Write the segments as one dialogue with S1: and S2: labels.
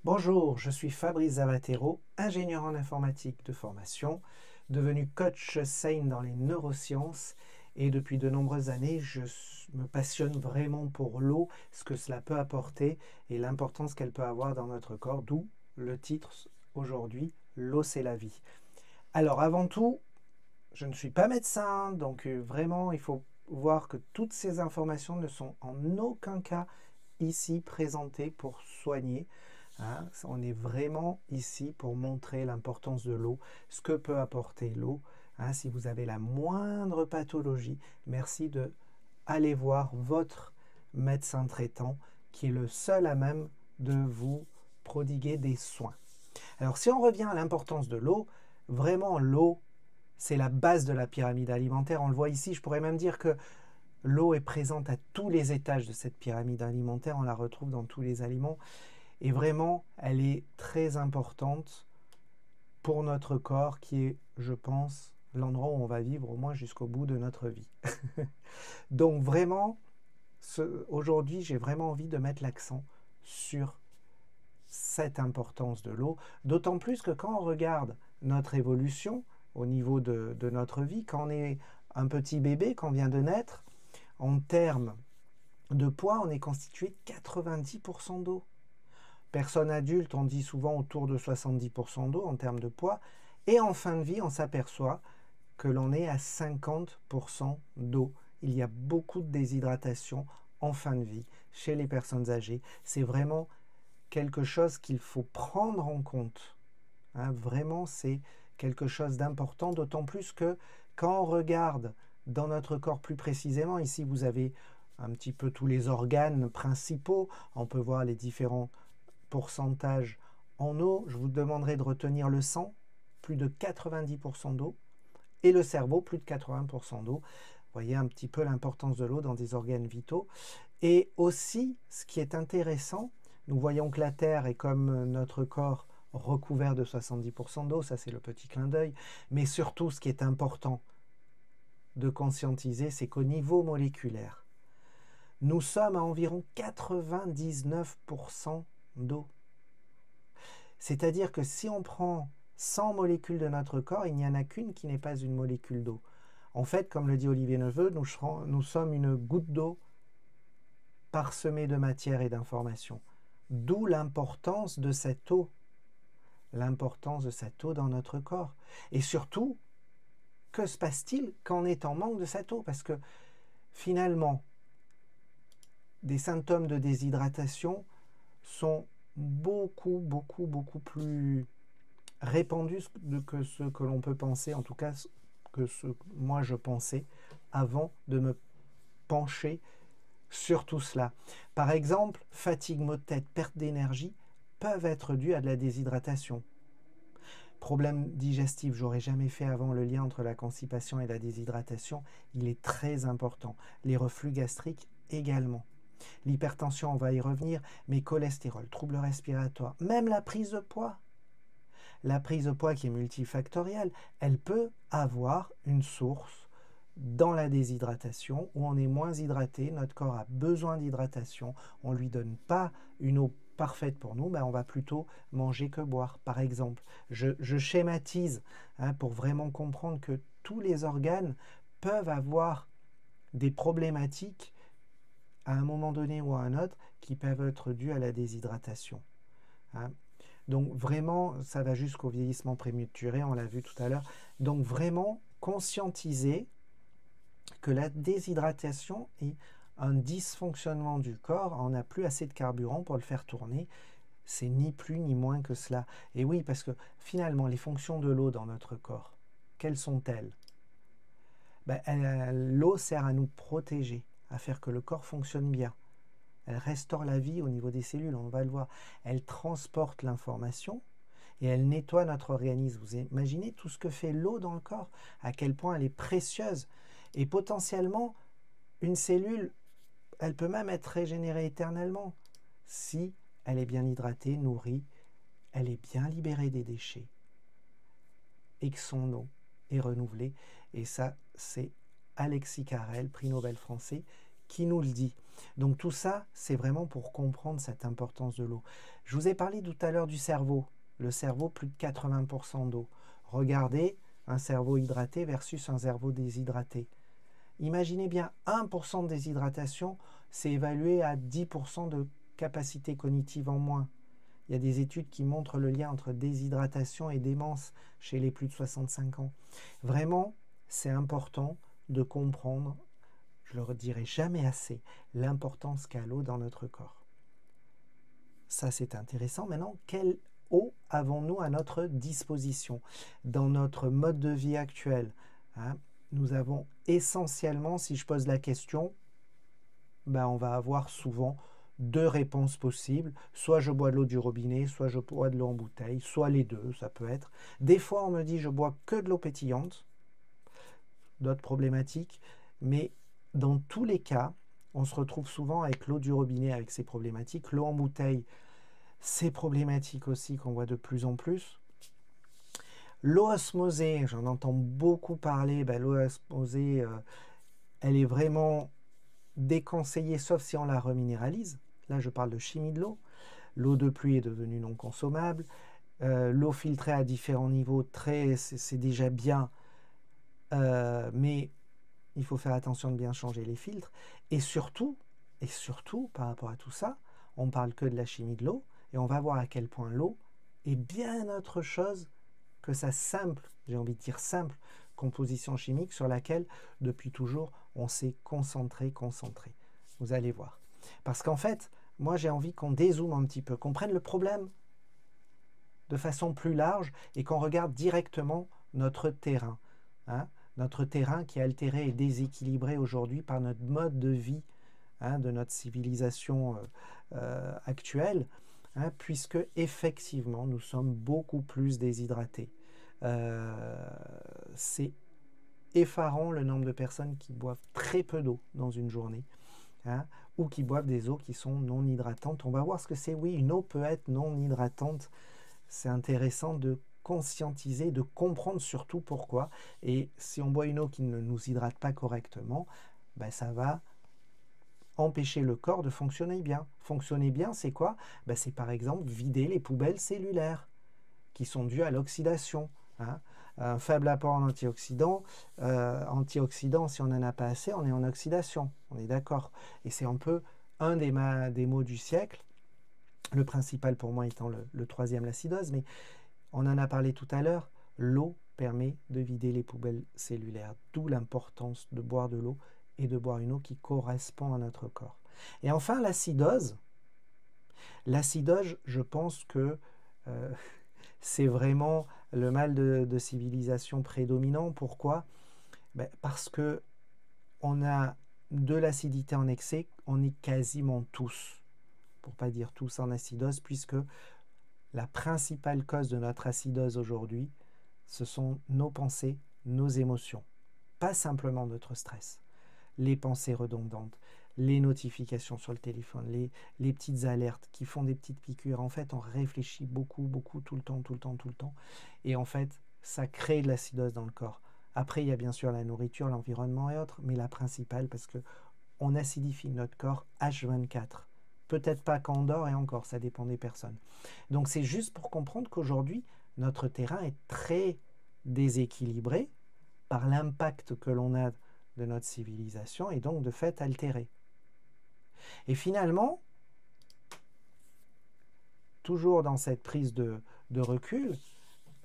S1: Bonjour, je suis Fabrice Zavatero, ingénieur en informatique de formation, devenu coach SAIN dans les neurosciences et depuis de nombreuses années, je me passionne vraiment pour l'eau, ce que cela peut apporter et l'importance qu'elle peut avoir dans notre corps, d'où le titre aujourd'hui, l'eau c'est la vie. Alors avant tout, je ne suis pas médecin, donc vraiment il faut voir que toutes ces informations ne sont en aucun cas ici présentées pour soigner. Hein, on est vraiment ici pour montrer l'importance de l'eau, ce que peut apporter l'eau. Hein, si vous avez la moindre pathologie, merci de aller voir votre médecin traitant qui est le seul à même de vous prodiguer des soins. Alors si on revient à l'importance de l'eau, vraiment l'eau, c'est la base de la pyramide alimentaire. On le voit ici, je pourrais même dire que l'eau est présente à tous les étages de cette pyramide alimentaire, on la retrouve dans tous les aliments. Et vraiment, elle est très importante pour notre corps qui est, je pense, l'endroit où on va vivre au moins jusqu'au bout de notre vie. Donc vraiment, aujourd'hui, j'ai vraiment envie de mettre l'accent sur cette importance de l'eau, d'autant plus que quand on regarde notre évolution au niveau de notre vie, quand on est un petit bébé, quand on vient de naître, en termes de poids, on est constitué de 90% d'eau. Personne adulte, on dit souvent autour de 70% d'eau en termes de poids. Et en fin de vie, on s'aperçoit que l'on est à 50% d'eau. Il y a beaucoup de déshydratation en fin de vie chez les personnes âgées. C'est vraiment quelque chose qu'il faut prendre en compte. Hein, vraiment, c'est quelque chose d'important, d'autant plus que quand on regarde dans notre corps plus précisément, ici vous avez un petit peu tous les organes principaux, on peut voir les différents pourcentage en eau, je vous demanderai de retenir le sang, plus de 90% d'eau, et le cerveau, plus de 80% d'eau. Vous voyez un petit peu l'importance de l'eau dans des organes vitaux. Et aussi, ce qui est intéressant, nous voyons que la Terre est comme notre corps recouvert de 70% d'eau, ça c'est le petit clin d'œil, mais surtout ce qui est important de conscientiser, c'est qu'au niveau moléculaire, nous sommes à environ 99% d'eau. C'est-à-dire que si on prend 100 molécules de notre corps, il n'y en a qu'une qui n'est pas une molécule d'eau. En fait, comme le dit Olivier Neveu, nous sommes une goutte d'eau parsemée de matière et d'information. D'où l'importance de cette eau. L'importance de cette eau dans notre corps. Et surtout, que se passe-t-il quand on est en manque de cette eau? Parce que finalement, des symptômes de déshydratation sont beaucoup plus répandus que ce que l'on peut penser, en tout cas que ce que moi je pensais avant de me pencher sur tout cela. Par exemple, fatigue, maux de tête, perte d'énergie peuvent être dus à de la déshydratation. Problème digestif, j'aurais jamais fait avant le lien entre la constipation et la déshydratation, il est très important. Les reflux gastriques également. L'hypertension, on va y revenir, mais cholestérol, troubles respiratoires, même la prise de poids. La prise de poids qui est multifactorielle, elle peut avoir une source dans la déshydratation où on est moins hydraté, notre corps a besoin d'hydratation, on ne lui donne pas une eau parfaite pour nous, ben on va plutôt manger que boire, par exemple. Je schématise pour vraiment comprendre que tous les organes peuvent avoir des problématiques à un moment donné ou à un autre qui peuvent être dues à la déshydratation. Donc vraiment, ça va jusqu'au vieillissement prématuré, on l'a vu tout à l'heure. Donc vraiment, conscientiser que la déshydratation est un dysfonctionnement du corps, on n'a plus assez de carburant pour le faire tourner, c'est ni plus ni moins que cela. Et oui, parce que finalement, les fonctions de l'eau dans notre corps, quelles sont-elles? L'eau sert à nous protéger, à faire que le corps fonctionne bien. Elle restaure la vie au niveau des cellules, on va le voir. Elle transporte l'information et elle nettoie notre organisme. Vous imaginez tout ce que fait l'eau dans le corps, à quel point elle est précieuse. Et potentiellement, une cellule, elle peut même être régénérée éternellement si elle est bien hydratée, nourrie, elle est bien libérée des déchets et que son eau est renouvelée. Et ça, c'est Alexis Carrel, prix Nobel français, qui nous le dit. Donc tout ça, c'est vraiment pour comprendre cette importance de l'eau. Je vous ai parlé tout à l'heure du cerveau. Le cerveau, plus de 80% d'eau. Regardez un cerveau hydraté versus un cerveau déshydraté. Imaginez bien 1% de déshydratation, c'est évalué à 10% de capacité cognitive en moins. Il y a des études qui montrent le lien entre déshydratation et démence chez les plus de 65 ans. Vraiment, c'est important de comprendre, je ne le redirai jamais assez, l'importance qu'a l'eau dans notre corps. Ça, c'est intéressant. Maintenant, quelle eau avons-nous à notre disposition dans notre mode de vie actuel, hein? Nous avons essentiellement, si je pose la question, on va avoir souvent deux réponses possibles. Soit je bois de l'eau du robinet, soit je bois de l'eau en bouteille, soit les deux, ça peut être. Des fois, on me dit je bois que de l'eau pétillante, d'autres problématiques, mais dans tous les cas, on se retrouve souvent avec l'eau du robinet avec ses problématiques. L'eau en bouteille, c'est problématique aussi qu'on voit de plus en plus. L'eau osmosée, j'en entends beaucoup parler. L'eau osmosée, elle est vraiment déconseillée, sauf si on la reminéralise. Là, je parle de chimie de l'eau. L'eau de pluie est devenue non consommable. L'eau filtrée à différents niveaux, c'est déjà bien, mais il faut faire attention de bien changer les filtres. Et surtout, par rapport à tout ça, on ne parle que de la chimie de l'eau, et on va voir à quel point l'eau est bien autre chose que sa simple, j'ai envie de dire simple, composition chimique sur laquelle, depuis toujours, on s'est concentré. Vous allez voir. Parce qu'en fait, moi j'ai envie qu'on dézoome un petit peu, qu'on prenne le problème de façon plus large et qu'on regarde directement notre terrain. Hein, notre terrain qui est altéré et déséquilibré aujourd'hui par notre mode de vie, de notre civilisation actuelle, puisque effectivement nous sommes beaucoup plus déshydratés. C'est effarant le nombre de personnes qui boivent très peu d'eau dans une journée, ou qui boivent des eaux qui sont non hydratantes. On va voir ce que c'est. Oui, une eau peut être non hydratante. C'est intéressant de conscientiser, de comprendre surtout pourquoi. Et si on boit une eau qui ne nous hydrate pas correctement, ça va empêcher le corps de fonctionner bien. Fonctionner bien, c'est quoi? C'est par exemple vider les poubelles cellulaires qui sont dues à l'oxydation. Un faible apport en antioxydants. Antioxydants, si on n'en a pas assez, on est en oxydation. On est d'accord. Et c'est un peu un des mots du siècle. Le principal pour moi étant le troisième, l'acidose. Mais on en a parlé tout à l'heure. L'eau permet de vider les poubelles cellulaires. D'où l'importance de boire de l'eau et de boire une eau qui correspond à notre corps. Et enfin, l'acidose. L'acidose, je pense que c'est vraiment le mal de civilisation prédominant. Pourquoi? Parce que on a de l'acidité en excès, on est quasiment tous, pour ne pas dire tous, en acidose, puisque la principale cause de notre acidose aujourd'hui, ce sont nos pensées, nos émotions, pas simplement notre stress. Les pensées redondantes, les notifications sur le téléphone, les petites alertes qui font des petites piqûres. En fait, on réfléchit beaucoup, tout le temps. Et en fait, ça crée de l'acidose dans le corps. Après, il y a bien sûr la nourriture, l'environnement et autres, mais la principale, parce qu'on acidifie notre corps H24. Peut-être pas quand on dort, et encore, ça dépend des personnes. Donc, c'est juste pour comprendre qu'aujourd'hui, notre terrain est très déséquilibré par l'impact que l'on a de notre civilisation et donc de fait altéré. Et finalement, toujours dans cette prise de recul,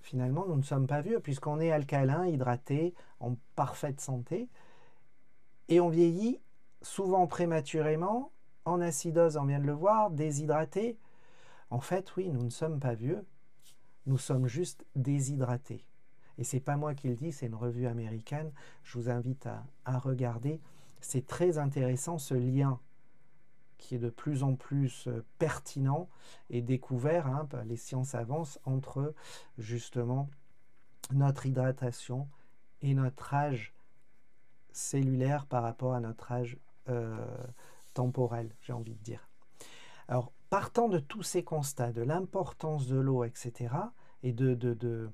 S1: finalement nous ne sommes pas vieux puisqu'on est alcalin, hydraté, en parfaite santé et on vieillit souvent prématurément, en acidose, on vient de le voir, déshydraté. En fait, oui, nous ne sommes pas vieux, nous sommes juste déshydratés. Et ce n'est pas moi qui le dis, c'est une revue américaine. Je vous invite à regarder. C'est très intéressant ce lien qui est de plus en plus pertinent et découvert, les sciences avancent, entre justement notre hydratation et notre âge cellulaire par rapport à notre âge temporel, j'ai envie de dire. Alors, partant de tous ces constats, de l'importance de l'eau, etc., et de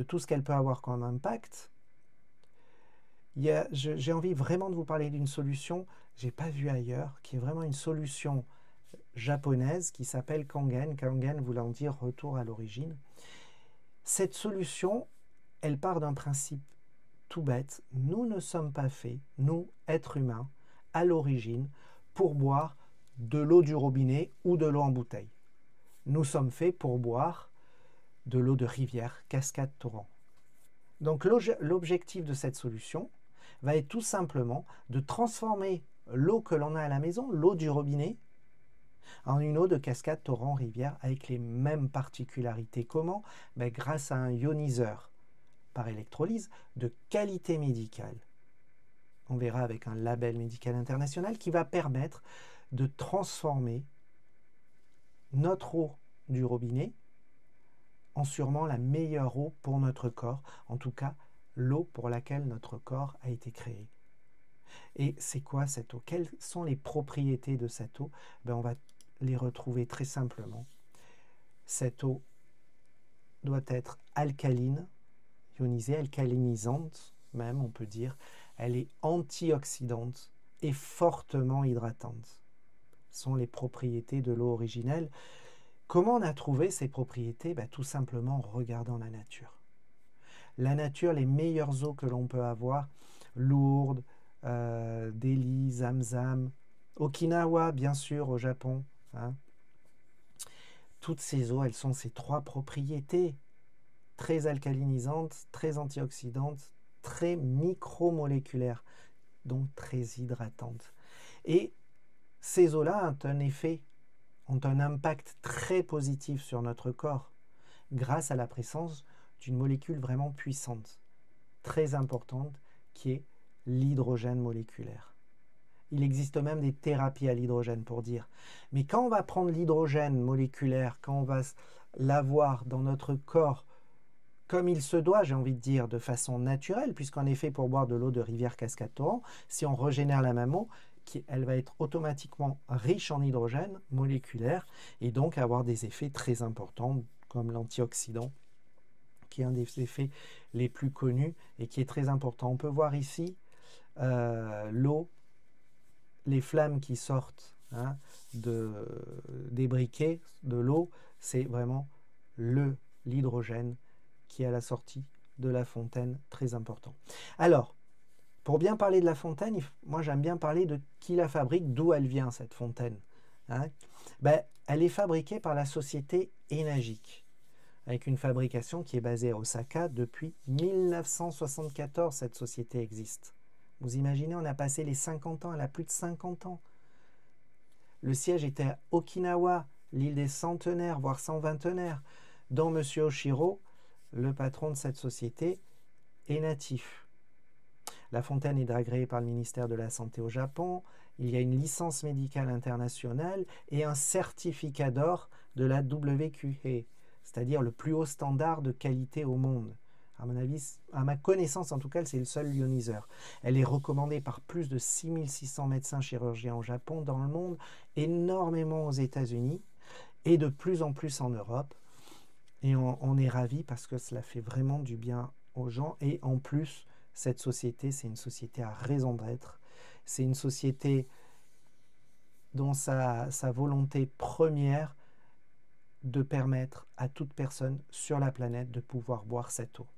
S1: tout ce qu'elle peut avoir comme impact, J'ai envie vraiment de vous parler d'une solution, je n'ai pas vu ailleurs, qui est vraiment une solution japonaise qui s'appelle Kangen. Kangen voulant dire retour à l'origine. Cette solution, elle part d'un principe tout bête. Nous ne sommes pas faits, nous, êtres humains, à l'origine, pour boire de l'eau du robinet ou de l'eau en bouteille. Nous sommes faits pour boire de l'eau de rivière, cascade, torrent. Donc l'objectif de cette solution va être tout simplement de transformer l'eau que l'on a à la maison, l'eau du robinet, en une eau de cascade, torrent, rivière, avec les mêmes particularités. Comment? Grâce à un ioniseur par électrolyse de qualité médicale. On verra avec un label médical international qui va permettre de transformer notre eau du robinet en sûrement la meilleure eau pour notre corps, en tout cas l'eau pour laquelle notre corps a été créé. Et c'est quoi cette eau? Quelles sont les propriétés de cette eau? On va les retrouver très simplement. Cette eau doit être alcaline, ionisée, alcalinisante même on peut dire. Elle est antioxydante et fortement hydratante. Ce sont les propriétés de l'eau originelle. Comment on a trouvé ces propriétés? Tout simplement en regardant la nature. La nature, les meilleures eaux que l'on peut avoir, Lourdes, Delhi, Zamzam, Okinawa, bien sûr, au Japon. Hein. Toutes ces eaux, elles sont ces trois propriétés. Très alcalinisantes, très antioxydantes, très micromoléculaires, donc très hydratantes. Et ces eaux-là ont un effet, ont un impact très positif sur notre corps, grâce à la présence d'une molécule vraiment puissante, très importante, qui est l'hydrogène moléculaire. Il existe même des thérapies à l'hydrogène pour dire. Mais quand on va prendre l'hydrogène moléculaire, quand on va l'avoir dans notre corps, comme il se doit, j'ai envie de dire, de façon naturelle, puisqu'en effet, pour boire de l'eau de rivière, cascade, torrent, si on régénère la même eau, elle va être automatiquement riche en hydrogène moléculaire et donc avoir des effets très importants, comme l'antioxydant, qui est un des effets les plus connus et qui est très important. On peut voir ici l'eau, les flammes qui sortent hein, des briquets de l'eau, c'est vraiment l'hydrogène qui est à la sortie de la fontaine, très important. Alors, pour bien parler de la fontaine, moi j'aime bien parler de qui la fabrique, d'où elle vient cette fontaine. Hein. Elle est fabriquée par la société Enagic, avec une fabrication qui est basée à Osaka depuis 1974, cette société existe. Vous imaginez, on a passé les 50 ans, elle a plus de 50 ans. Le siège était à Okinawa, l'île des centenaires, voire 120-tenaires, dont M. Oshiro, le patron de cette société, est natif. La fontaine est agréée par le ministère de la Santé au Japon. Il y a une licence médicale internationale et un certificat d'or de la WQA, c'est-à-dire le plus haut standard de qualité au monde. À mon avis, à ma connaissance en tout cas, c'est le seul ioniseur. Elle est recommandée par plus de 6600 médecins chirurgiens au Japon, dans le monde, énormément aux États-Unis et de plus en plus en Europe. Et on est ravis parce que cela fait vraiment du bien aux gens. Et en plus, cette société, c'est une société à raison d'être. C'est une société dont sa volonté première de permettre à toute personne sur la planète de pouvoir boire cette eau.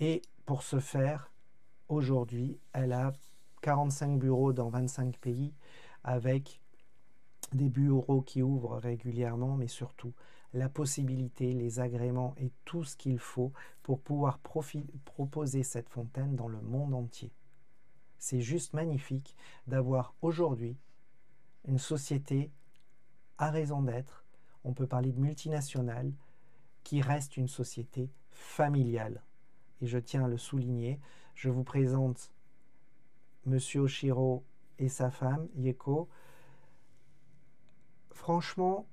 S1: Et pour ce faire, aujourd'hui, elle a 45 bureaux dans 25 pays avec des bureaux qui ouvrent régulièrement, mais surtout la possibilité, les agréments et tout ce qu'il faut pour pouvoir proposer cette fontaine dans le monde entier. C'est juste magnifique d'avoir aujourd'hui une société à raison d'être, on peut parler de multinationale, qui reste une société familiale. Et je tiens à le souligner, je vous présente M. Oshiro et sa femme, Yeko. Franchement,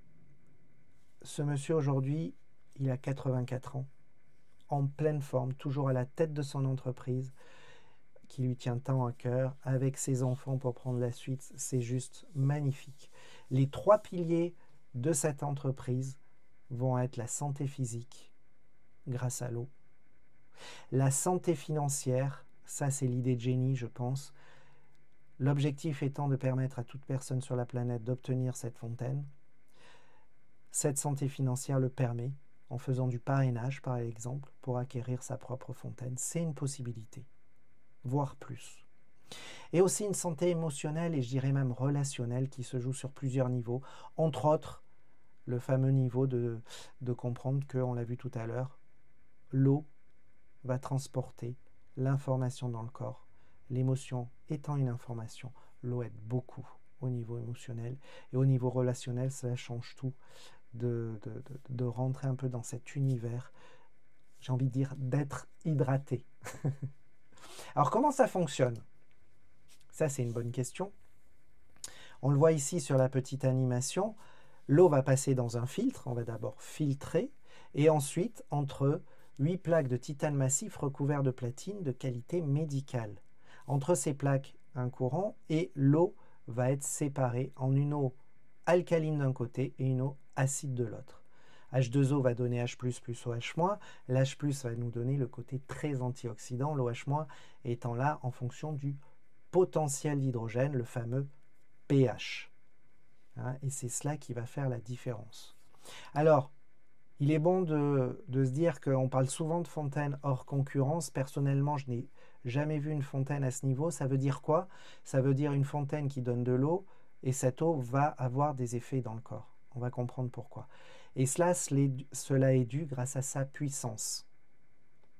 S1: ce monsieur aujourd'hui, il a 84 ans, en pleine forme, toujours à la tête de son entreprise, qui lui tient tant à cœur, avec ses enfants pour prendre la suite, c'est juste magnifique. Les trois piliers de cette entreprise vont être la santé physique, grâce à l'eau, la santé financière, Ça, c'est l'idée de génie, je pense. L'objectif étant de permettre à toute personne sur la planète d'obtenir cette fontaine. Cette santé financière le permet, en faisant du parrainage, par exemple, pour acquérir sa propre fontaine. C'est une possibilité, voire plus. Et aussi une santé émotionnelle et je dirais même relationnelle qui se joue sur plusieurs niveaux, entre autres le fameux niveau de comprendre que, on l'a vu tout à l'heure, l'eau va transporter l'information dans le corps. L'émotion étant une information, l'eau aide beaucoup au niveau émotionnel et au niveau relationnel, cela change tout de rentrer un peu dans cet univers, j'ai envie de dire d'être hydraté. Alors comment ça fonctionne? Ça c'est une bonne question. On le voit ici sur la petite animation, l'eau va passer dans un filtre, on va d'abord filtrer, et ensuite entre 8 plaques de titane massif recouvertes de platine de qualité médicale. Entre ces plaques, un courant, et l'eau va être séparée en une eau alcaline d'un côté et une eau acide de l'autre. H2O va donner H+, plus OH-, l'H+, va nous donner le côté très antioxydant, l'OH- étant là en fonction du potentiel d'hydrogène, le fameux pH. Hein, et c'est cela qui va faire la différence. Alors, il est bon de se dire qu'on parle souvent de fontaine hors concurrence. Personnellement, je n'ai jamais vu une fontaine à ce niveau. Ça veut dire quoi? Ça veut dire une fontaine qui donne de l'eau et cette eau va avoir des effets dans le corps. On va comprendre pourquoi. Et cela est dû grâce à sa puissance,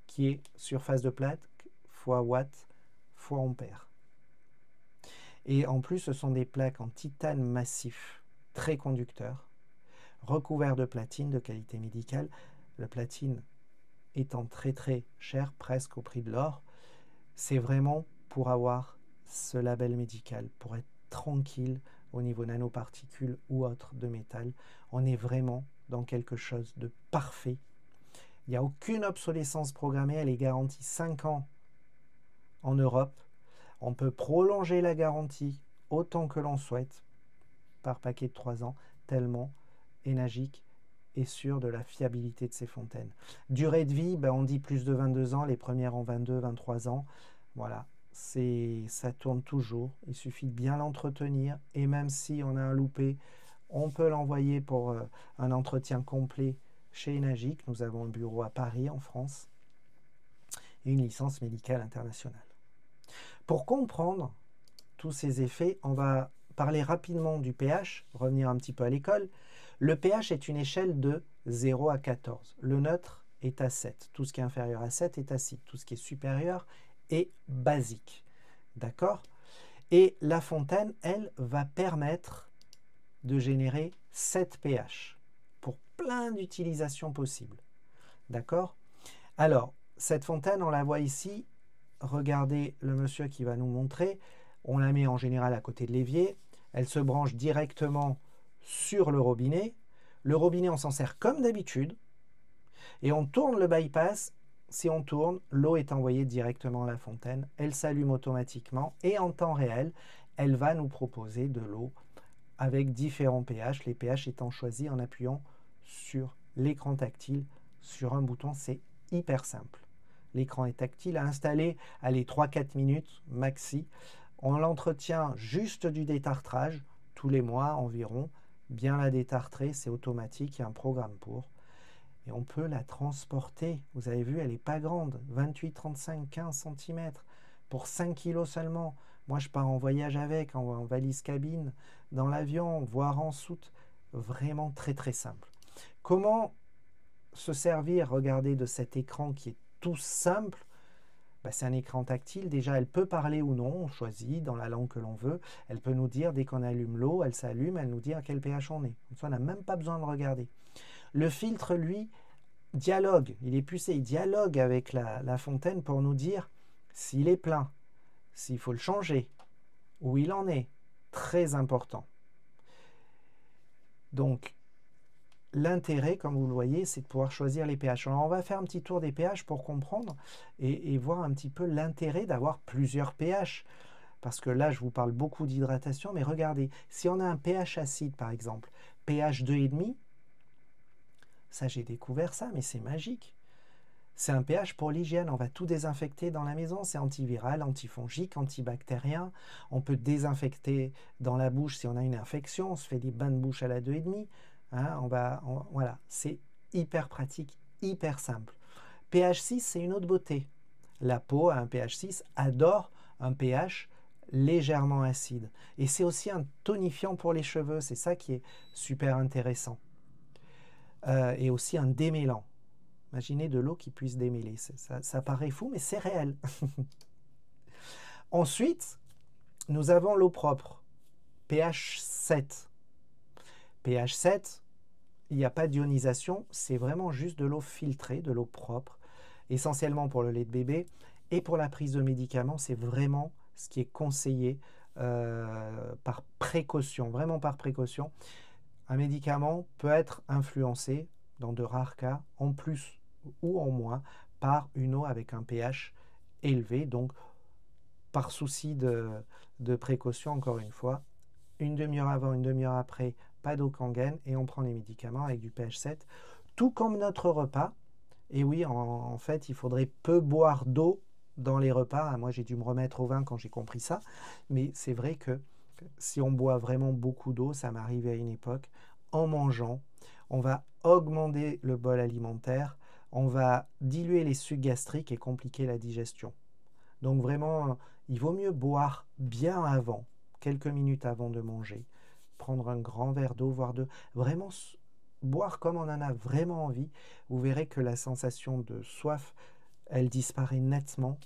S1: qui est surface de plaque fois watt fois ampère. Et en plus, ce sont des plaques en titane massif, très conducteur, recouvert de platine de qualité médicale. Le platine étant très très cher, presque au prix de l'or, c'est vraiment pour avoir ce label médical, pour être tranquille au niveau nanoparticules ou autre de métal. On est vraiment dans quelque chose de parfait. Il n'y a aucune obsolescence programmée, elle est garantie 5 ans en Europe. On peut prolonger la garantie autant que l'on souhaite par paquet de 3 ans, tellement Enagic est sûr de la fiabilité de ces fontaines. Durée de vie, on dit plus de 22 ans, les premières en 22, 23 ans. Voilà, ça tourne toujours. Il suffit de bien l'entretenir et même si on a un loupé, on peut l'envoyer pour un entretien complet chez Enagic. Nous avons un bureau à Paris, en France, et une licence médicale internationale. Pour comprendre tous ces effets, on va parler rapidement du pH, revenir un petit peu à l'école. Le pH est une échelle de 0 à 14. Le neutre est à 7. Tout ce qui est inférieur à 7 est acide. Tout ce qui est supérieur est basique. D'accord? Et la fontaine, elle, va permettre de générer 7 pH pour plein d'utilisations possibles. D'accord? Alors, cette fontaine, on la voit ici. Regardez le monsieur qui va nous montrer. On la met en général à côté de l'évier. Elle se branche directement sur le robinet. Le robinet, on s'en sert comme d'habitude. Et on tourne le bypass. Si on tourne, l'eau est envoyée directement à la fontaine. Elle s'allume automatiquement. Et en temps réel, elle va nous proposer de l'eau avec différents pH. Les pH étant choisis en appuyant sur l'écran tactile. Sur un bouton, c'est hyper simple. L'écran est tactile à installer, allez, 3-4 minutes maxi. On l'entretient juste du détartrage, tous les mois environ. Bien la détartrer, c'est automatique, il y a un programme pour. Et on peut la transporter. Vous avez vu, elle n'est pas grande, 28, 35, 15 cm pour 5 kg seulement. Moi, je pars en voyage avec, en valise cabine, dans l'avion, voire en soute. Vraiment très très simple. Comment se servir, regardez, de cet écran qui est tout simple? C'est un écran tactile. Déjà, elle peut parler ou non. On choisit dans la langue que l'on veut. Elle peut nous dire, dès qu'on allume l'eau, elle s'allume, elle nous dit à quel pH on est. Comme ça, on n'a même pas besoin de regarder. Le filtre, lui, dialogue. Il est pucé. Il dialogue avec la fontaine pour nous dire s'il est plein, s'il faut le changer, où il en est. Très important. Donc, l'intérêt, comme vous le voyez, c'est de pouvoir choisir les pH. Alors, on va faire un petit tour des pH pour comprendre et voir un petit peu l'intérêt d'avoir plusieurs pH. Parce que là, je vous parle beaucoup d'hydratation, mais regardez, si on a un pH acide, par exemple, pH 2,5, ça j'ai découvert ça, mais c'est magique. C'est un pH pour l'hygiène, on va tout désinfecter dans la maison, c'est antiviral, antifongique, antibactérien. On peut désinfecter dans la bouche si on a une infection, on se fait des bains de bouche à la 2,5. Hein, voilà, c'est hyper pratique, hyper simple. pH 6, c'est une autre beauté. La peau à un pH 6 adore un pH légèrement acide. Et c'est aussi un tonifiant pour les cheveux, c'est ça qui est super intéressant. Et aussi un démêlant. Imaginez de l'eau qui puisse démêler. Ça paraît fou, mais c'est réel. Ensuite, nous avons l'eau propre, pH 7. pH 7, il n'y a pas d'ionisation, c'est vraiment juste de l'eau filtrée, de l'eau propre, essentiellement pour le lait de bébé. Et pour la prise de médicaments, c'est vraiment ce qui est conseillé par précaution, vraiment par précaution. Un médicament peut être influencé, dans de rares cas, en plus ou en moins, par une eau avec un pH élevé. Donc, par souci de précaution, encore une fois, une demi-heure avant, une demi-heure après, pas d'eau Kangen, et on prend les médicaments avec du pH 7, tout comme notre repas. Et oui, en fait, il faudrait peu boire d'eau dans les repas. Moi, j'ai dû me remettre au vin quand j'ai compris ça, mais c'est vrai que si on boit vraiment beaucoup d'eau, ça m'est arrivé à une époque, en mangeant, on va augmenter le bol alimentaire, on va diluer les sucs gastriques et compliquer la digestion. Donc vraiment, il vaut mieux boire bien avant, quelques minutes avant de manger, prendre un grand verre d'eau, voire deux, vraiment boire comme on en a vraiment envie. Vous verrez que la sensation de soif, elle disparaît nettement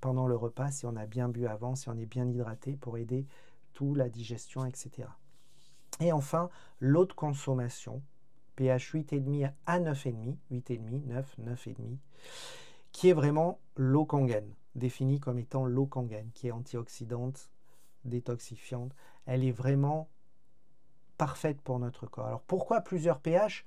S1: pendant le repas si on a bien bu avant, si on est bien hydraté pour aider tout, la digestion, etc. Et enfin, l'eau de consommation, pH 8,5 à 9,5, 8,5, 9, 9,5, qui est vraiment l'eau Kangen, définie comme étant l'eau Kangen, qui est antioxydante, détoxifiante. Elle est vraiment parfaite pour notre corps. Alors pourquoi plusieurs pH?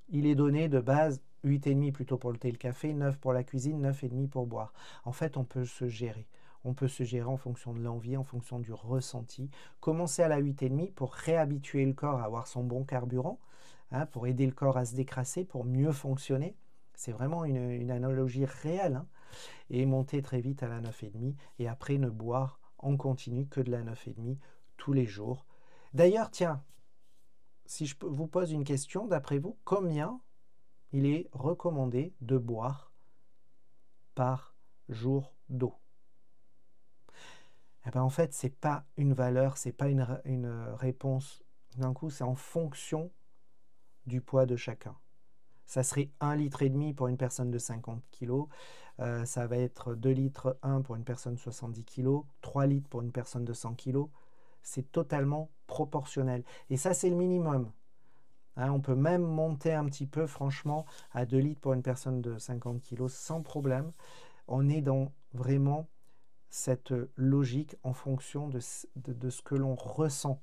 S1: Il est donné de base 8,5 plutôt pour le thé et le café, 9 pour la cuisine, 9,5 pour boire. En fait, on peut se gérer. On peut se gérer en fonction de l'envie, en fonction du ressenti. Commencer à la 8,5 pour réhabituer le corps à avoir son bon carburant, hein, pour aider le corps à se décrasser, pour mieux fonctionner. C'est vraiment une analogie réelle. Hein. Et monter très vite à la 9,5 et après ne boire en continu que de la 9,5 tous les jours. D'ailleurs, tiens, si je vous pose une question, d'après vous, combien il est recommandé de boire par jour d'eau? Eh bien, en fait, ce n'est pas une valeur, ce n'est pas une réponse d'un coup, c'est en fonction du poids de chacun. Ça serait 1,5 litre pour une personne de 50 kg, ça va être 2 litres 1 pour une personne de 70 kg, 3 litres pour une personne de 100 kg. C'est totalement proportionnel. Et ça, c'est le minimum. Hein, on peut même monter un petit peu, franchement, à 2 litres pour une personne de 50 kg sans problème. On est dans vraiment cette logique en fonction de ce que l'on ressent.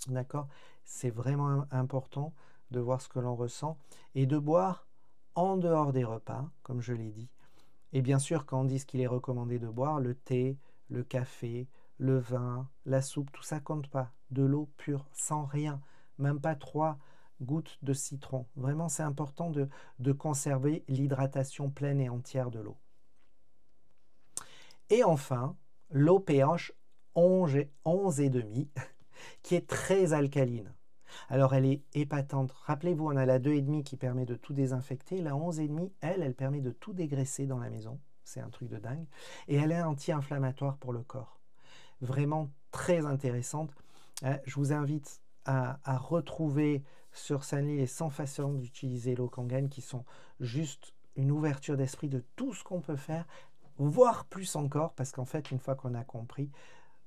S1: D'accord? C'est vraiment important de voir ce que l'on ressent et de boire en dehors des repas, comme je l'ai dit. Et bien sûr, quand on dit ce qu'il est recommandé de boire, le thé, le café, le vin, la soupe, tout ça compte pas. De l'eau pure, sans rien, même pas 3 gouttes de citron. Vraiment, c'est important de conserver l'hydratation pleine et entière de l'eau. Et enfin, l'eau pH 11,5, qui est très alcaline. Alors, elle est épatante. Rappelez-vous, on a la 2,5 qui permet de tout désinfecter. La 11,5, elle permet de tout dégraisser dans la maison. C'est un truc de dingue. Et elle est anti-inflammatoire pour le corps. Vraiment très intéressante. Je vous invite à retrouver sur Sanli les 100 façons d'utiliser l'eau Kangen qui sont juste une ouverture d'esprit de tout ce qu'on peut faire, voire plus encore, parce qu'en fait, une fois qu'on a compris,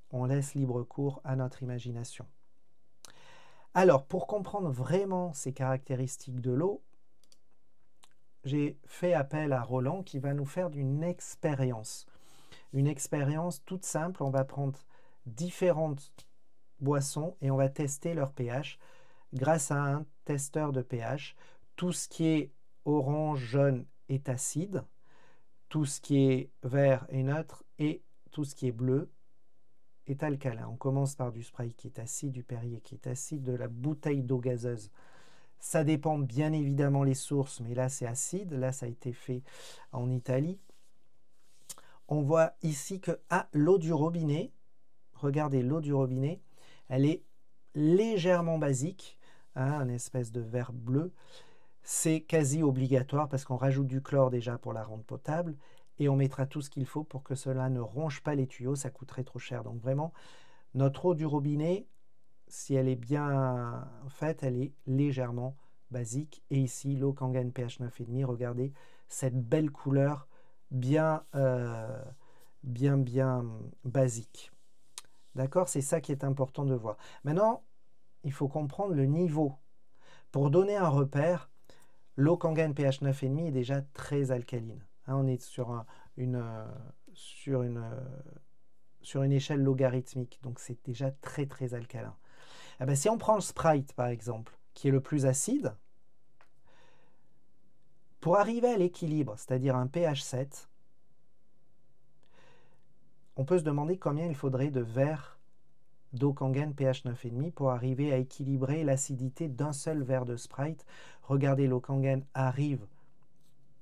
S1: on laisse libre cours à notre imagination. Alors, pour comprendre vraiment ces caractéristiques de l'eau, j'ai fait appel à Roland qui va nous faire une expérience. Une expérience toute simple, on va prendre différentes boissons et on va tester leur pH grâce à un testeur de pH. Tout ce qui est orange, jaune est acide, tout ce qui est vert est neutre et tout ce qui est bleu est alcalin. On commence par du spray qui est acide, du Perrier qui est acide, de la bouteille d'eau gazeuse. Ça dépend bien évidemment les sources, mais là c'est acide, là ça a été fait en Italie. On voit ici que l'eau du robinet, regardez l'eau du robinet, elle est légèrement basique, hein, une espèce de vert bleu. C'est quasi obligatoire parce qu'on rajoute du chlore déjà pour la rendre potable et on mettra tout ce qu'il faut pour que cela ne ronge pas les tuyaux, ça coûterait trop cher. Donc vraiment, notre eau du robinet, si elle est bien faite, elle est légèrement basique. Et ici, l'eau Kangen pH 9,5, regardez cette belle couleur bien basique. D'accord? C'est ça qui est important de voir. Maintenant, il faut comprendre le niveau. Pour donner un repère, l'eau Kangen pH 9,5 est déjà très alcaline. Hein, on est sur une échelle logarithmique, donc c'est déjà très très alcalin. Eh bien, si on prend le Sprite par exemple, qui est le plus acide, pour arriver à l'équilibre, c'est-à-dire un pH 7, on peut se demander combien il faudrait de verres d'eau Kangen pH 9,5 pour arriver à équilibrer l'acidité d'un seul verre de Sprite. Regardez, l'eau Kangen arrive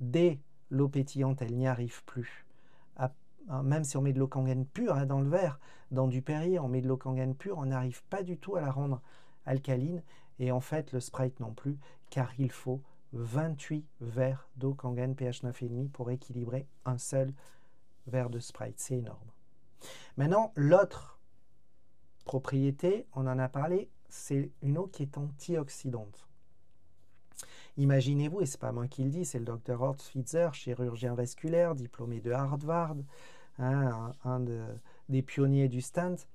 S1: dès l'eau pétillante, elle n'y arrive plus. Même si on met de l'eau Kangen pure hein, dans le verre, dans du Perrier, on met de l'eau Kangen pure, on n'arrive pas du tout à la rendre alcaline. Et en fait, le Sprite non plus, car il faut 28 verres d'eau Kangen pH 9,5 pour équilibrer un seul verre de Sprite. C'est énorme. Maintenant, l'autre propriété, on en a parlé, c'est une eau qui est antioxydante. Imaginez-vous, et ce n'est pas moi qui le dis, c'est le docteur Horst Switzer, chirurgien vasculaire, diplômé de Harvard, hein, des pionniers du stent.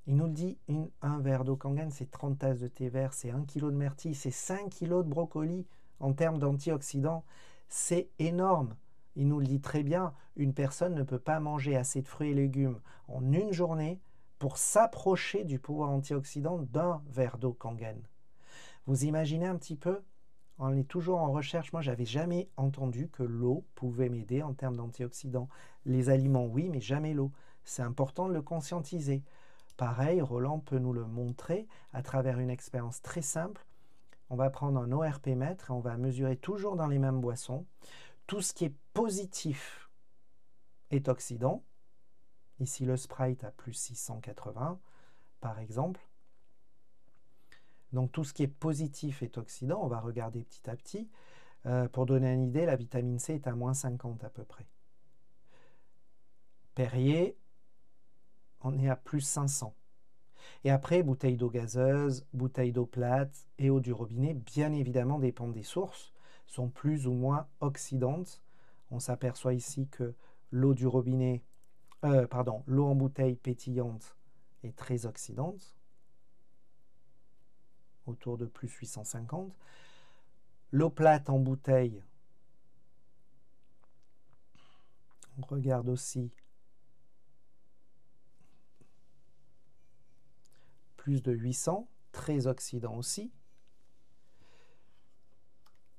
S1: Il nous le dit, un verre d'eau Kangen, c'est 30 tasses de thé vert, c'est 1 kg de myrtille, c'est 5 kg de brocoli en termes d'antioxydants. C'est énorme. Il nous le dit très bien, une personne ne peut pas manger assez de fruits et légumes en une journée pour s'approcher du pouvoir antioxydant d'un verre d'eau Kangen. Vous imaginez un petit peu? On est toujours en recherche. Moi, j'avais jamais entendu que l'eau pouvait m'aider en termes d'antioxydants. Les aliments, oui, mais jamais l'eau. C'est important de le conscientiser. Pareil, Roland peut nous le montrer à travers une expérience très simple. On va prendre un ORP mètre et on va mesurer toujours dans les mêmes boissons. Tout ce qui est positif est oxydant. Ici, le Sprite à plus 680, par exemple. Donc, tout ce qui est positif est oxydant. On va regarder petit à petit. Pour donner une idée, la vitamine C est à moins 50 à peu près. Perrier, on est à plus 500. Et après, bouteille d'eau gazeuse, bouteille d'eau plate et eau du robinet, bien évidemment, dépendent des sources, sont plus ou moins oxydantes. On s'aperçoit ici que l'eau du robinet, l'eau en bouteille pétillante est très oxydante, autour de plus 850. L'eau plate en bouteille, on regarde aussi plus de 800, très oxydant aussi.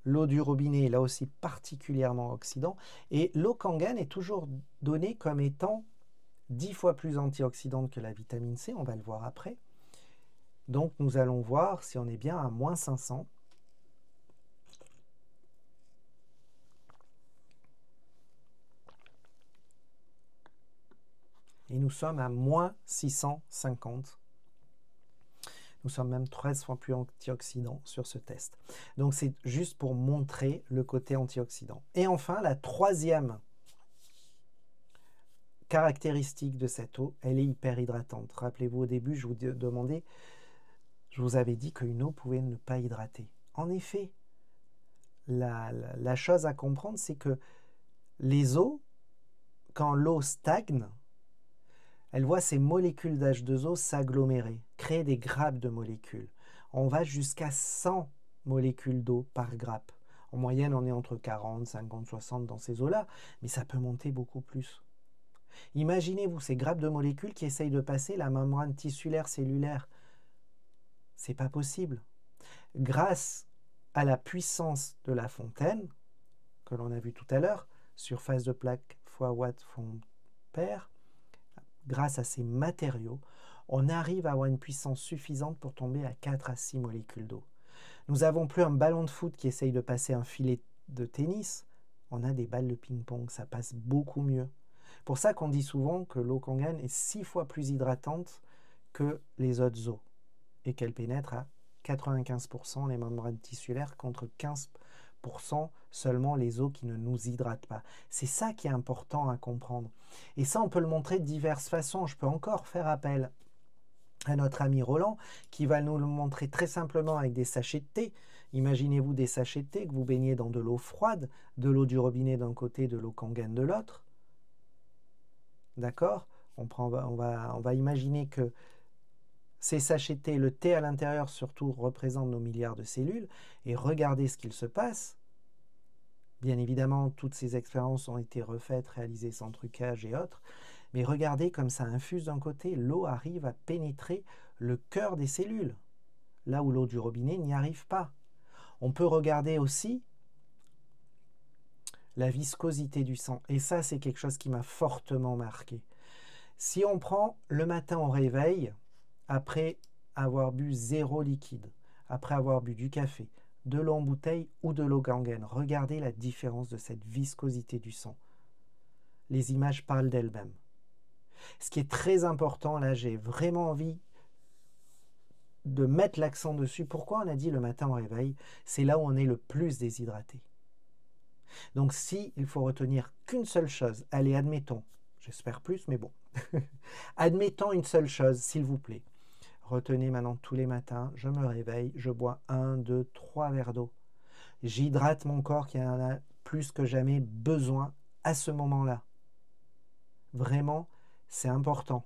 S1: L'eau du robinet est là aussi particulièrement oxydant. Et l'eau Kangen est toujours donnée comme étant 10 fois plus antioxydante que la vitamine C, on va le voir après. Donc nous allons voir si on est bien à moins 500. Et nous sommes à moins 650. Nous sommes même 13 fois plus antioxydants sur ce test. Donc c'est juste pour montrer le côté antioxydant. Et enfin, la troisième caractéristique de cette eau, elle est hyper hydratante. Rappelez-vous, au début, je vous avais dit qu'une eau pouvait ne pas hydrater. En effet, la chose à comprendre, c'est que les eaux, quand l'eau stagne, elle voit ces molécules d'H2O s'agglomérer, créer des grappes de molécules. On va jusqu'à 100 molécules d'eau par grappe. En moyenne, on est entre 40, 50, 60 dans ces eaux-là, mais ça peut monter beaucoup plus. Imaginez-vous ces grappes de molécules qui essayent de passer la membrane tissulaire cellulaire. C'est pas possible. Grâce à la puissance de la fontaine, que l'on a vu tout à l'heure, surface de plaque fois watt fond paire, grâce à ces matériaux, on arrive à avoir une puissance suffisante pour tomber à 4 à 6 molécules d'eau. Nous n'avons plus un ballon de foot qui essaye de passer un filet de tennis. On a des balles de ping-pong, ça passe beaucoup mieux. Pour ça qu'on dit souvent que l'eau Kangen est 6 fois plus hydratante que les autres eaux et qu'elle pénètre à 95% les membranes tissulaires contre 15% seulement les eaux qui ne nous hydratent pas. C'est ça qui est important à comprendre. Et ça, on peut le montrer de diverses façons. Je peux encore faire appel à notre ami Roland qui va nous le montrer très simplement avec des sachets de thé. Imaginez-vous des sachets de thé que vous baignez dans de l'eau froide, de l'eau du robinet d'un côté, de l'eau Kangen de l'autre. D'accord? On va imaginer que ces sachets de thé, le thé à l'intérieur surtout, représente nos milliards de cellules. Et regardez ce qu'il se passe. Bien évidemment, toutes ces expériences ont été refaites, réalisées sans trucage et autres. Mais regardez comme ça infuse d'un côté, l'eau arrive à pénétrer le cœur des cellules, là où l'eau du robinet n'y arrive pas. On peut regarder aussi la viscosité du sang. Et ça, c'est quelque chose qui m'a fortement marqué. Si on prend le matin au réveil, après avoir bu 0 liquide, après avoir bu du café, de l'eau en bouteille ou de l'eau Kangen, regardez la différence de cette viscosité du sang. Les images parlent d'elles-mêmes. Ce qui est très important, là, j'ai vraiment envie de mettre l'accent dessus. Pourquoi on a dit le matin au réveil? C'est là où on est le plus déshydraté. Donc si il faut retenir qu'une seule chose, allez, admettons, j'espère plus, mais bon, admettons une seule chose, s'il vous plaît. Retenez maintenant tous les matins, je me réveille, je bois 1, 2, 3 verres d'eau. J'hydrate mon corps qui en a plus que jamais besoin à ce moment-là. Vraiment, c'est important.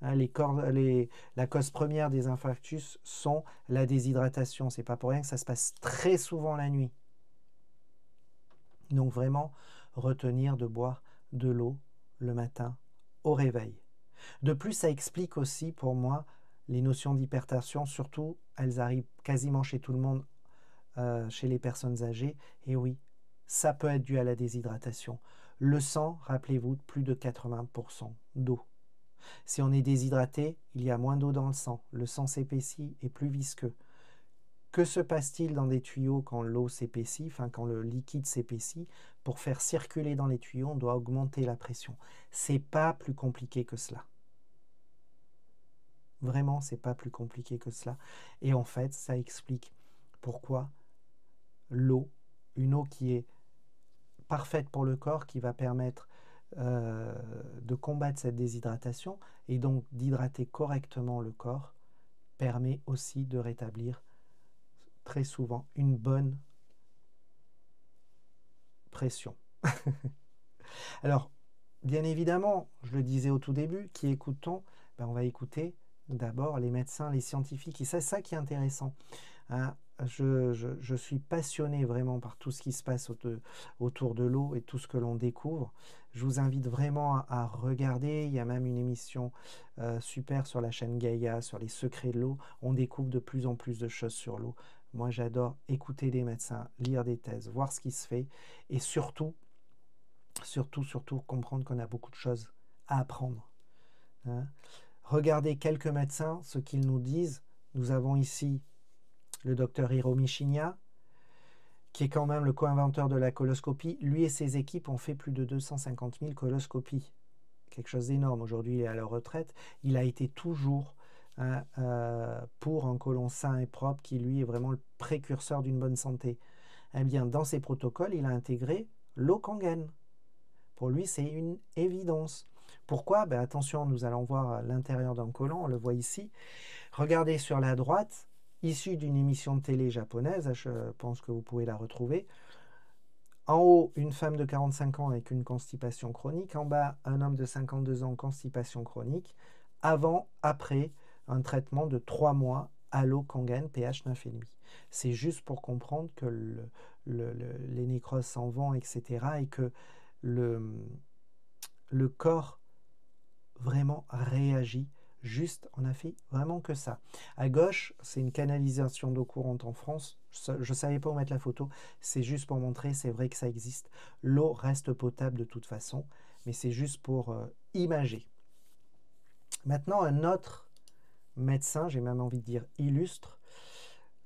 S1: La cause première des infarctus sont la déshydratation. Ce n'est pas pour rien que ça se passe très souvent la nuit. Donc vraiment, retenir de boire de l'eau le matin au réveil. De plus, ça explique aussi pour moi les notions d'hypertension, surtout elles arrivent quasiment chez tout le monde, chez les personnes âgées. Et oui, ça peut être dû à la déshydratation. Le sang, rappelez-vous, plus de 80% d'eau. Si on est déshydraté, il y a moins d'eau dans le sang s'épaissit et plus visqueux. Que se passe-t-il dans des tuyaux quand l'eau s'épaissit, enfin quand le liquide s'épaissit? Pour faire circuler dans les tuyaux, on doit augmenter la pression. C'est pas plus compliqué que cela. Vraiment, c'est pas plus compliqué que cela. Et en fait, ça explique pourquoi l'eau, une eau qui est parfaite pour le corps, qui va permettre de combattre cette déshydratation et donc d'hydrater correctement le corps, permet aussi de rétablir très souvent une bonne pression. Alors, bien évidemment, je le disais au tout début, qui écoute-t-on? On va écouter d'abord les médecins, les scientifiques, et c'est ça qui est intéressant. Hein, je suis passionné vraiment par tout ce qui se passe autour de l'eau et tout ce que l'on découvre. Je vous invite vraiment à regarder. Il y a même une émission super sur la chaîne Gaïa, sur les secrets de l'eau. On découvre de plus en plus de choses sur l'eau. Moi, j'adore écouter des médecins, lire des thèses, voir ce qui se fait et surtout comprendre qu'on a beaucoup de choses à apprendre. Hein. Regardez quelques médecins, ce qu'ils nous disent. Nous avons ici le docteur Hiromi Shinya, qui est quand même le co-inventeur de la coloscopie. Lui et ses équipes ont fait plus de 250 000 coloscopies. Quelque chose d'énorme. Aujourd'hui, il est à la retraite. Il a été toujours pour un côlon sain et propre, qui lui est vraiment le précurseur d'une bonne santé. Eh bien, dans ses protocoles, il a intégré l'eau Kangen. Pour lui, c'est une évidence. Pourquoi? Attention, nous allons voir l'intérieur d'un côlon, on le voit ici. Regardez sur la droite, issue d'une émission de télé japonaise, je pense que vous pouvez la retrouver. En haut, une femme de 45 ans avec une constipation chronique. En bas, un homme de 52 ans, constipation chronique. Avant, après, un traitement de 3 mois à l'eau Kangen, pH 9,5. C'est juste pour comprendre que les nécroses s'en vont, etc. Et que le corps vraiment réagit. Juste, on a fait vraiment que ça. À gauche, c'est une canalisation d'eau courante en France. Je ne savais pas où mettre la photo. C'est juste pour montrer, c'est vrai que ça existe. L'eau reste potable de toute façon, mais c'est juste pour imager. Maintenant, un autre médecin, j'ai même envie de dire illustre,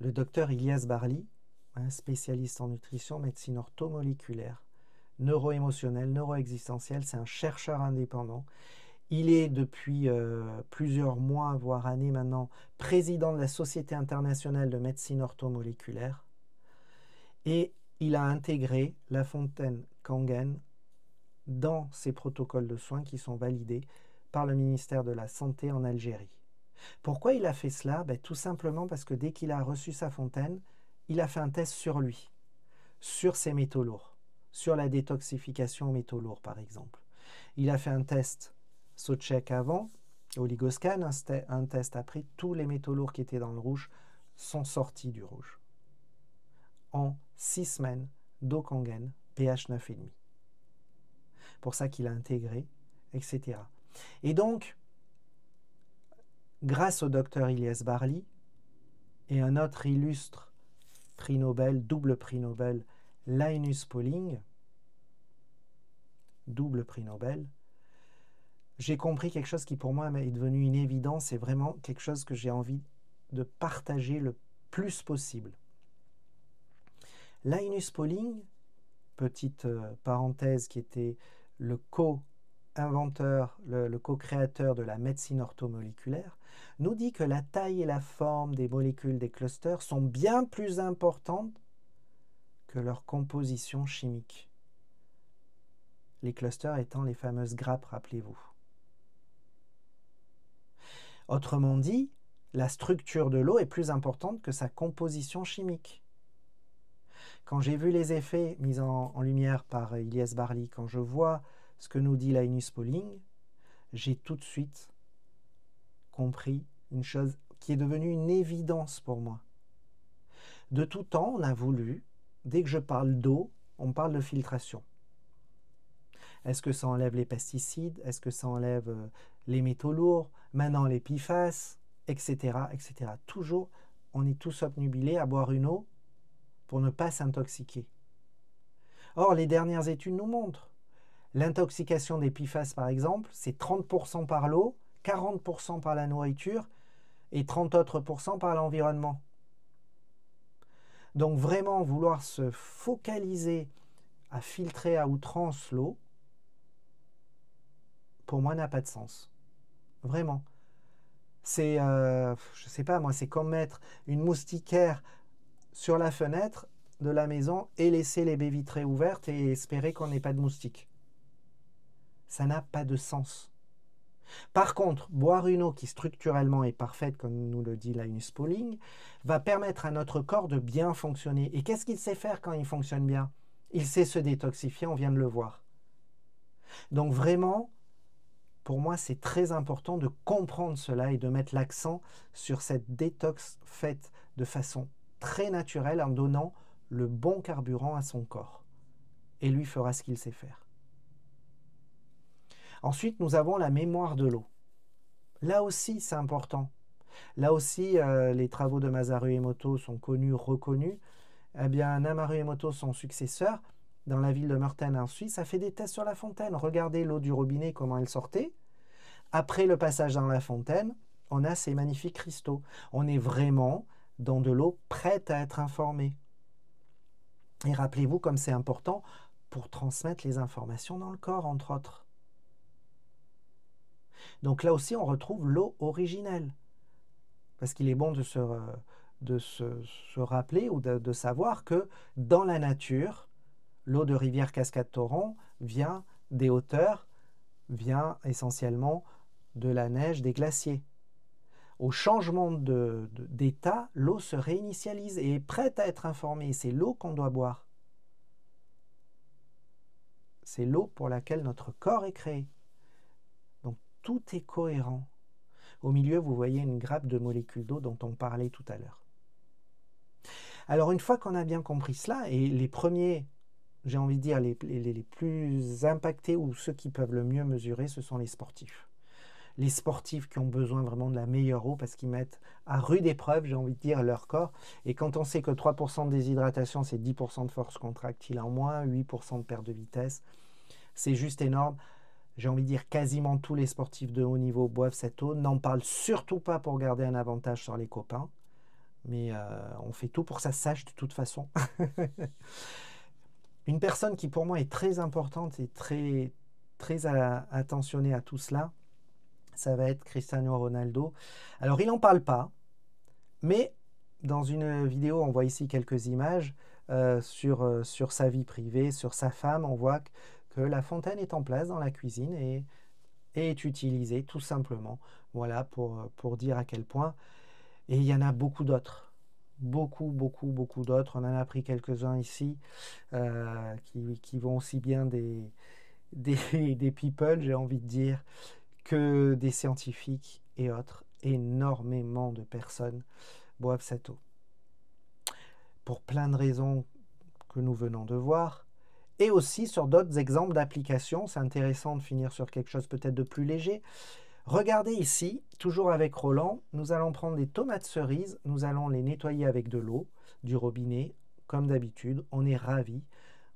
S1: Le docteur Ilias Barli, un spécialiste en nutrition, médecine orthomoléculaire, neuro-émotionnelle, neuro-existentielle, c'est un chercheur indépendant. Il est depuis plusieurs mois, voire années maintenant, président de la Société internationale de médecine orthomoléculaire. Et il a intégré la fontaine Kangen dans ses protocoles de soins qui sont validés par le ministère de la Santé en Algérie. Pourquoi il a fait cela? Tout simplement parce que dès qu'il a reçu sa fontaine, il a fait un test sur lui, sur ses métaux lourds, sur la détoxification aux métaux lourds par exemple. Il a fait un test Socheck avant, Oligoscan, un test après, tous les métaux lourds qui étaient dans le rouge sont sortis du rouge. En 6 semaines d'eau Kangen, pH 9,5. Pour ça qu'il a intégré, etc. Et donc, grâce au docteur Ilias Barli et un autre illustre prix Nobel, double prix Nobel, Linus Pauling, double prix Nobel, j'ai compris quelque chose qui pour moi est devenu une évidence et vraiment quelque chose que j'ai envie de partager le plus possible. Linus Pauling, petite parenthèse, qui était le co-inventeur, le co-créateur de la médecine orthomoléculaire, nous dit que la taille et la forme des molécules des clusters sont bien plus importantes que leur composition chimique. Les clusters étant les fameuses grappes, rappelez-vous. Autrement dit, la structure de l'eau est plus importante que sa composition chimique. Quand j'ai vu les effets mis en lumière par Ilias Barli, quand je vois ce que nous dit Linus Pauling, j'ai tout de suite compris une chose qui est devenue une évidence pour moi. De tout temps, on a voulu, dès que je parle d'eau, on parle de filtration. Est-ce que ça enlève les pesticides? Est-ce que ça enlève les métaux lourds? Maintenant les PFAS, etc., etc. Toujours, on est tous obnubilés à boire une eau pour ne pas s'intoxiquer. Or, les dernières études nous montrent l'intoxication des PFAS, par exemple, c'est 30% par l'eau, 40% par la nourriture et 30 autres % par l'environnement. Donc vraiment, vouloir se focaliser à filtrer à outrance l'eau, pour moi, n'a pas de sens. Vraiment. C'est, je sais pas moi, c'est comme mettre une moustiquaire sur la fenêtre de la maison et laisser les baies vitrées ouvertes et espérer qu'on n'ait pas de moustiques. Ça n'a pas de sens. Par contre, boire une eau qui structurellement est parfaite, comme nous le dit Linus Pauling, va permettre à notre corps de bien fonctionner. Et qu'est-ce qu'il sait faire quand il fonctionne bien? Il sait se détoxifier, on vient de le voir. Donc vraiment, pour moi, c'est très important de comprendre cela et de mettre l'accent sur cette détox faite de façon très naturelle en donnant le bon carburant à son corps. Et lui fera ce qu'il sait faire. Ensuite, nous avons la mémoire de l'eau. Là aussi, c'est important. Là aussi, les travaux de Masaru Emoto sont connus, reconnus. Eh bien, Namaru Emoto, son successeur, dans la ville de Meurthen en Suisse, a fait des tests sur la fontaine. Regardez l'eau du robinet, comment elle sortait. Après le passage dans la fontaine, on a ces magnifiques cristaux. On est vraiment dans de l'eau prête à être informée. Et rappelez-vous comme c'est important pour transmettre les informations dans le corps, entre autres. Donc là aussi, on retrouve l'eau originelle. Parce qu'il est bon de se rappeler ou de savoir que dans la nature, l'eau de rivière Cascade-Torrent vient des hauteurs, vient essentiellement de la neige, des glaciers. Au changement d'état, l'eau se réinitialise et est prête à être informée. C'est l'eau qu'on doit boire. C'est l'eau pour laquelle notre corps est créé. Donc tout est cohérent. Au milieu, vous voyez une grappe de molécules d'eau dont on parlait tout à l'heure. Alors une fois qu'on a bien compris cela, et les premiers, j'ai envie de dire, les plus impactés ou ceux qui peuvent le mieux mesurer, ce sont les sportifs. Les sportifs qui ont besoin vraiment de la meilleure eau parce qu'ils mettent à rude épreuve, j'ai envie de dire, leur corps. Et quand on sait que 3% de déshydratation, c'est 10% de force contractile en moins, 8% de perte de vitesse, c'est juste énorme. J'ai envie de dire quasiment tous les sportifs de haut niveau boivent cette eau, n'en parlent surtout pas pour garder un avantage sur les copains. Mais on fait tout pour que ça sache de toute façon. Une personne qui pour moi est très importante et très attentionnée à tout cela, ça va être Cristiano Ronaldo. Alors il n'en parle pas, mais dans une vidéo, on voit ici quelques images sur sa vie privée, sur sa femme. On voit que la fontaine est en place dans la cuisine et est utilisée tout simplement. Voilà pour dire à quel point. Et il y en a beaucoup d'autres. Beaucoup d'autres. On en a pris quelques-uns ici qui vont aussi bien des people, j'ai envie de dire, que des scientifiques et autres. Énormément de personnes boivent cette eau. Pour plein de raisons que nous venons de voir. Et aussi sur d'autres exemples d'applications. C'est intéressant de finir sur quelque chose peut-être de plus léger. Regardez ici, toujours avec Roland, nous allons prendre des tomates cerises, nous allons les nettoyer avec de l'eau, du robinet, comme d'habitude. On est ravis,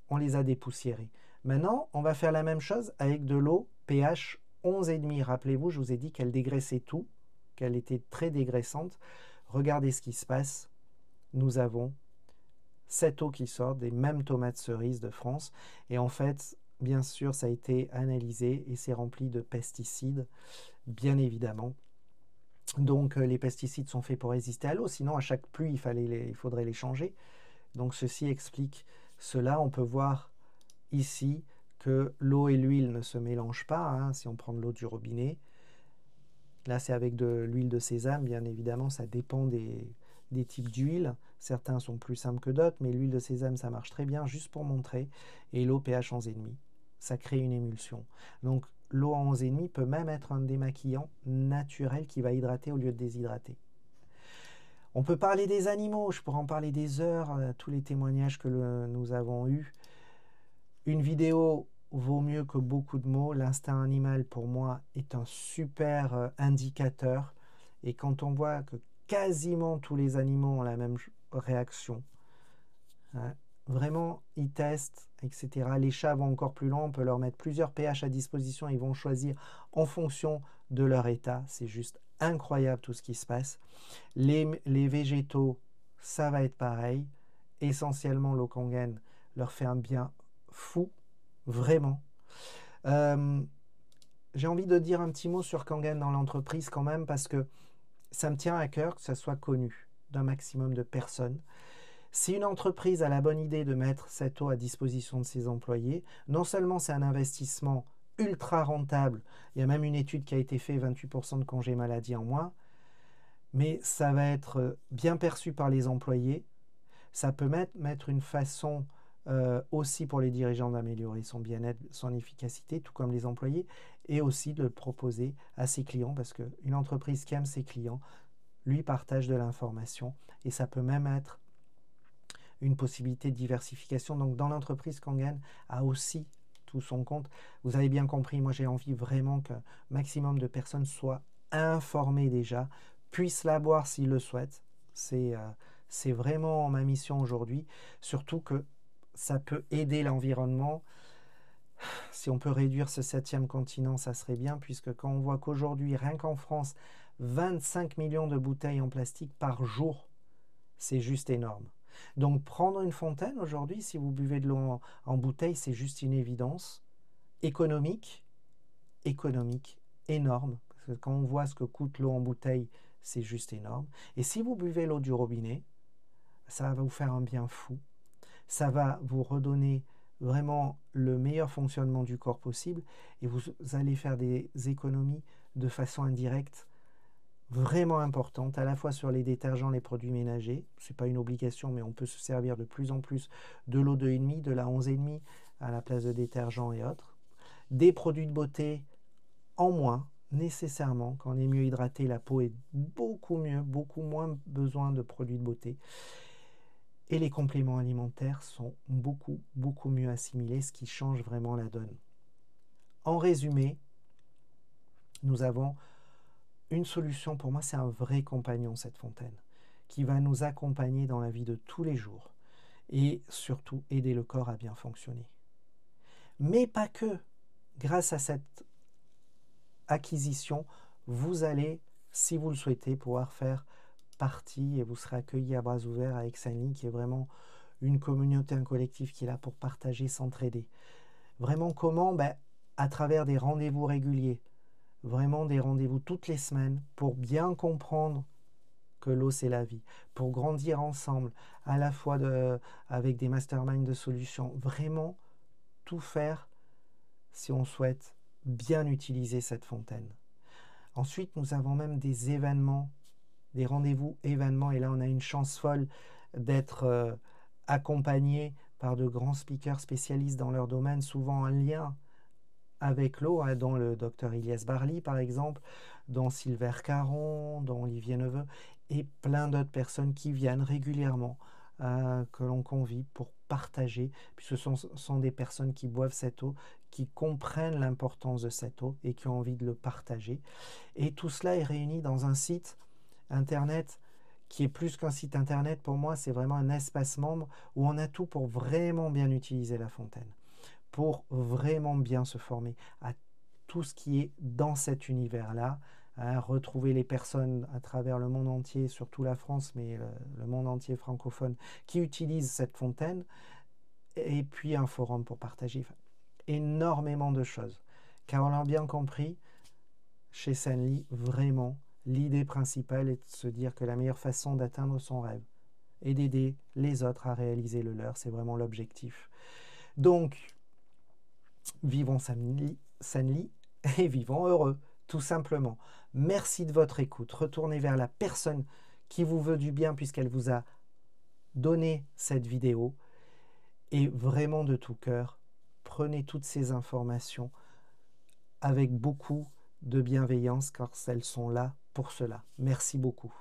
S1: on les a dépoussiérées. Maintenant, on va faire la même chose avec de l'eau pH 11,5. Rappelez-vous, je vous ai dit qu'elle dégraissait tout, qu'elle était très dégraissante. Regardez ce qui se passe. Nous avons cette eau qui sort des mêmes tomates cerises de France. Et en fait, bien sûr, ça a été analysé et c'est rempli de pesticides, bien évidemment. Donc les pesticides sont faits pour résister à l'eau, sinon à chaque pluie, il faudrait les changer. Donc ceci explique cela. On peut voir ici que l'eau et l'huile ne se mélangent pas, hein, si on prend de l'eau du robinet. Là, c'est avec de l'huile de sésame, bien évidemment, ça dépend des types d'huile. Certains sont plus simples que d'autres, mais l'huile de sésame, ça marche très bien, juste pour montrer. Et l'eau pH 11,5, ça crée une émulsion. Donc, l'eau à 11,5 peut même être un démaquillant naturel qui va hydrater au lieu de déshydrater. On peut parler des animaux, je pourrais en parler des heures, tous les témoignages que nous avons eus. Une vidéo vaut mieux que beaucoup de mots. L'instinct animal, pour moi, est un super indicateur. Et quand on voit que quasiment tous les animaux ont la même réaction, hein, vraiment, ils testent, etc. Les chats vont encore plus loin. On peut leur mettre plusieurs pH à disposition. Ils vont choisir en fonction de leur état. C'est juste incroyable tout ce qui se passe. Les végétaux, ça va être pareil. Essentiellement, l'eau Kangen leur fait un bien fou, vraiment. J'ai envie de dire un petit mot sur Kangen dans l'entreprise quand même, parce que ça me tient à cœur que ça soit connu d'un maximum de personnes. Si une entreprise a la bonne idée de mettre cette eau à disposition de ses employés, non seulement c'est un investissement ultra rentable, il y a même une étude qui a été faite, 28% de congés maladie en moins, mais ça va être bien perçu par les employés. Ça peut mettre une façon aussi pour les dirigeants d'améliorer son bien-être, son efficacité, tout comme les employés, et aussi de le proposer à ses clients, parce qu'une entreprise qui aime ses clients lui partage de l'information, et ça peut même être une possibilité de diversification. Donc dans l'entreprise, Kangen a aussi tout son compte. Vous avez bien compris, moi j'ai envie vraiment qu'un maximum de personnes soient informées déjà, puissent la boire s'ils le souhaitent. C'est vraiment ma mission aujourd'hui, surtout que ça peut aider l'environnement. Si on peut réduire ce 7e continent, ça serait bien, puisque quand on voit qu'aujourd'hui, rien qu'en France, 25 millions de bouteilles en plastique par jour, c'est juste énorme. Donc prendre une fontaine aujourd'hui, si vous buvez de l'eau en bouteille, c'est juste une évidence économique, énorme. Parce que quand on voit ce que coûte l'eau en bouteille, c'est juste énorme. Et si vous buvez l'eau du robinet, ça va vous faire un bien fou. Ça va vous redonner vraiment le meilleur fonctionnement du corps possible et vous allez faire des économies de façon indirecte vraiment importante, à la fois sur les détergents, les produits ménagers. Ce n'est pas une obligation, mais on peut se servir de plus en plus de l'eau de 2,5, de la 11,5 à la place de détergents et autres. Des produits de beauté en moins, nécessairement. Quand on est mieux hydraté, la peau est beaucoup mieux, beaucoup moins besoin de produits de beauté. Et les compléments alimentaires sont beaucoup mieux assimilés, ce qui change vraiment la donne. En résumé, nous avons une solution, pour moi c'est un vrai compagnon cette fontaine, qui va nous accompagner dans la vie de tous les jours et surtout aider le corps à bien fonctionner. Mais pas que. Grâce à cette acquisition, vous allez, si vous le souhaitez, pouvoir faire partie et vous serez accueillis à bras ouverts avec Senli, qui est vraiment une communauté, un collectif qui est là pour partager, s'entraider. Vraiment comment? À travers des rendez-vous réguliers, vraiment des rendez-vous toutes les semaines pour bien comprendre que l'eau c'est la vie, pour grandir ensemble, à la fois avec des masterminds de solutions, vraiment tout faire si on souhaite bien utiliser cette fontaine. Ensuite, nous avons même des événements, des rendez-vous événements, et là on a une chance folle d'être accompagné par de grands speakers spécialistes dans leur domaine, souvent en lien avec l'eau, hein, dont le docteur Ilyes Barli par exemple, dont Sylvain Caron, dont Olivier Neveu, et plein d'autres personnes qui viennent régulièrement, que l'on convie pour partager, puisque ce sont des personnes qui boivent cette eau, qui comprennent l'importance de cette eau et qui ont envie de le partager. Et tout cela est réuni dans un site internet qui est plus qu'un site internet. Pour moi, c'est vraiment un espace membre où on a tout pour vraiment bien utiliser la fontaine, pour vraiment bien se former à tout ce qui est dans cet univers-là, retrouver les personnes à travers le monde entier, surtout la France, mais le monde entier francophone, qui utilisent cette fontaine, et puis un forum pour partager. Enfin, énormément de choses. Car on l'a bien compris, chez Senli, vraiment, l'idée principale est de se dire que la meilleure façon d'atteindre son rêve et d'aider les autres à réaliser le leur, c'est vraiment l'objectif. Donc, vivons Senli et vivons heureux, tout simplement. Merci de votre écoute. Retournez vers la personne qui vous veut du bien puisqu'elle vous a donné cette vidéo. Et vraiment de tout cœur, prenez toutes ces informations avec beaucoup de bienveillance car elles sont là pour cela. Merci beaucoup.